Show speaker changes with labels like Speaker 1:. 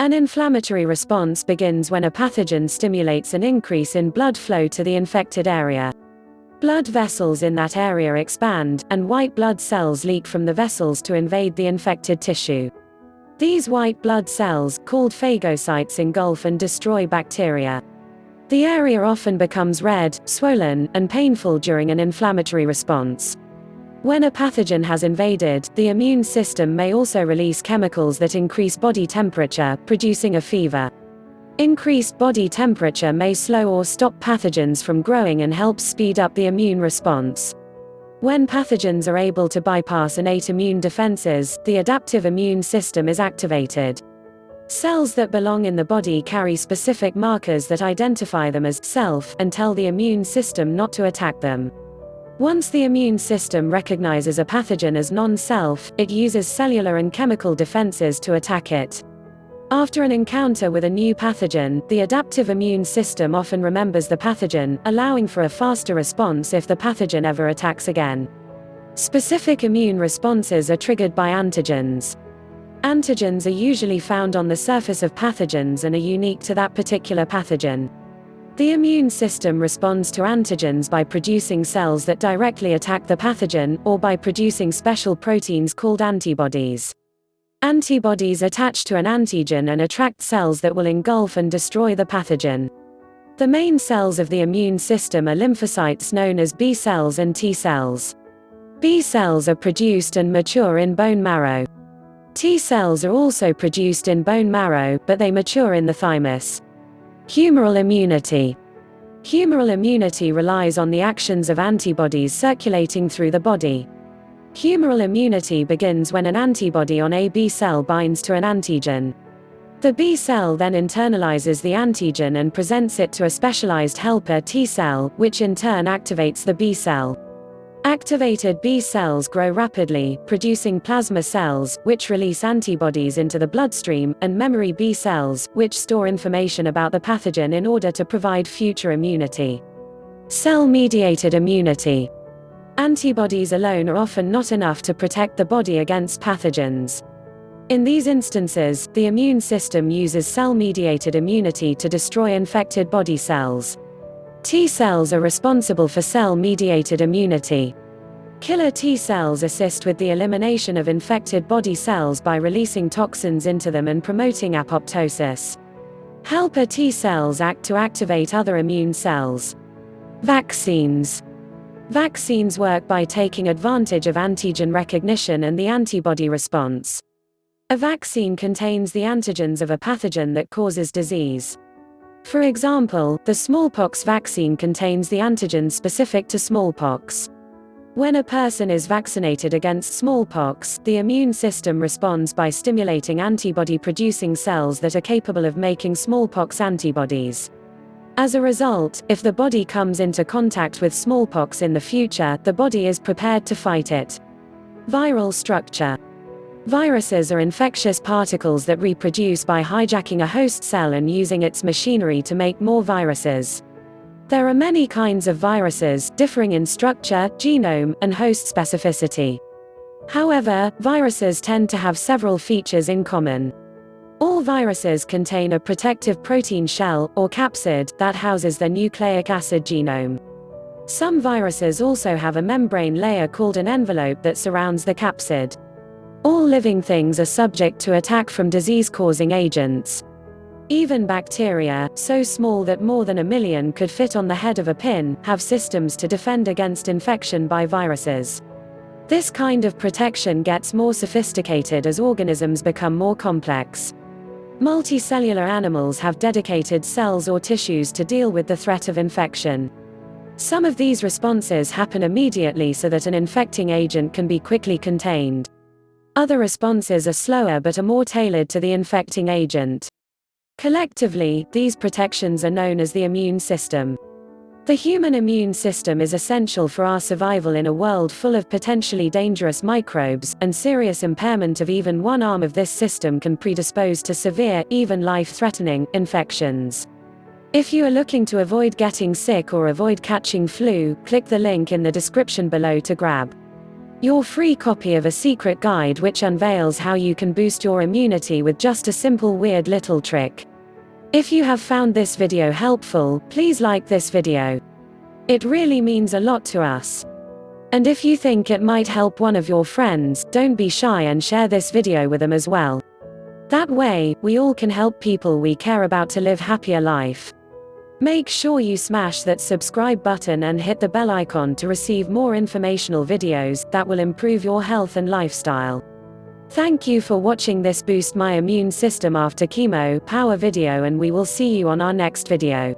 Speaker 1: An inflammatory response begins when a pathogen stimulates an increase in blood flow to the infected area. Blood vessels in that area expand, and white blood cells leak from the vessels to invade the infected tissue. These white blood cells, called phagocytes, engulf and destroy bacteria. The area often becomes red, swollen, and painful during an inflammatory response. When a pathogen has invaded, the immune system may also release chemicals that increase body temperature, producing a fever. Increased body temperature may slow or stop pathogens from growing and helps speed up the immune response. When pathogens are able to bypass innate immune defenses, the adaptive immune system is activated. Cells that belong in the body carry specific markers that identify them as self and tell the immune system not to attack them. Once the immune system recognizes a pathogen as non-self, it uses cellular and chemical defenses to attack it. After an encounter with a new pathogen, the adaptive immune system often remembers the pathogen, allowing for a faster response if the pathogen ever attacks again. Specific immune responses are triggered by antigens. Antigens are usually found on the surface of pathogens and are unique to that particular pathogen. The immune system responds to antigens by producing cells that directly attack the pathogen, or by producing special proteins called antibodies. Antibodies attach to an antigen and attract cells that will engulf and destroy the pathogen. The main cells of the immune system are lymphocytes known as B cells and T cells. B cells are produced and mature in bone marrow. T cells are also produced in bone marrow, but they mature in the thymus. Humoral immunity. Humoral immunity relies on the actions of antibodies circulating through the body. Humoral immunity begins when an antibody on a B cell binds to an antigen. The B cell then internalizes the antigen and presents it to a specialized helper T cell, which in turn activates the B cell. Activated B cells grow rapidly, producing plasma cells, which release antibodies into the bloodstream, and memory B cells, which store information about the pathogen in order to provide future immunity. Cell-mediated immunity. Antibodies alone are often not enough to protect the body against pathogens. In these instances, the immune system uses cell-mediated immunity to destroy infected body cells. T cells are responsible for cell-mediated immunity. Killer T cells assist with the elimination of infected body cells by releasing toxins into them and promoting apoptosis. Helper T cells act to activate other immune cells. Vaccines. Vaccines work by taking advantage of antigen recognition and the antibody response. A vaccine contains the antigens of a pathogen that causes disease. For example, the smallpox vaccine contains the antigen specific to smallpox. When a person is vaccinated against smallpox, the immune system responds by stimulating antibody-producing cells that are capable of making smallpox antibodies. As a result, if the body comes into contact with smallpox in the future, the body is prepared to fight it. Viral structure. Viruses are infectious particles that reproduce by hijacking a host cell and using its machinery to make more viruses. There are many kinds of viruses, differing in structure, genome, and host specificity. However, viruses tend to have several features in common. All viruses contain a protective protein shell, or capsid, that houses their nucleic acid genome. Some viruses also have a membrane layer called an envelope that surrounds the capsid. All living things are subject to attack from disease-causing agents. Even bacteria, so small that more than 1 million could fit on the head of a pin, have systems to defend against infection by viruses. This kind of protection gets more sophisticated as organisms become more complex. Multicellular animals have dedicated cells or tissues to deal with the threat of infection. Some of these responses happen immediately so that an infecting agent can be quickly contained. Other responses are slower but are more tailored to the infecting agent. Collectively, these protections are known as the immune system. The human immune system is essential for our survival in a world full of potentially dangerous microbes, and serious impairment of even one arm of this system can predispose to severe, even life-threatening, infections. If you are looking to avoid getting sick or avoid catching flu, click the link in the description below to grab your free copy of a secret guide which unveils how you can boost your immunity with just a simple weird little trick. If you have found this video helpful, please like this video. It really means a lot to us. And if you think it might help one of your friends, don't be shy and share this video with them as well. That way, we all can help people we care about to live happier life. Make sure you smash that subscribe button and hit the bell icon to receive more informational videos that will improve your health and lifestyle. Thank you for watching this Boost My Immune System After Chemo Power video, and we will see you on our next video.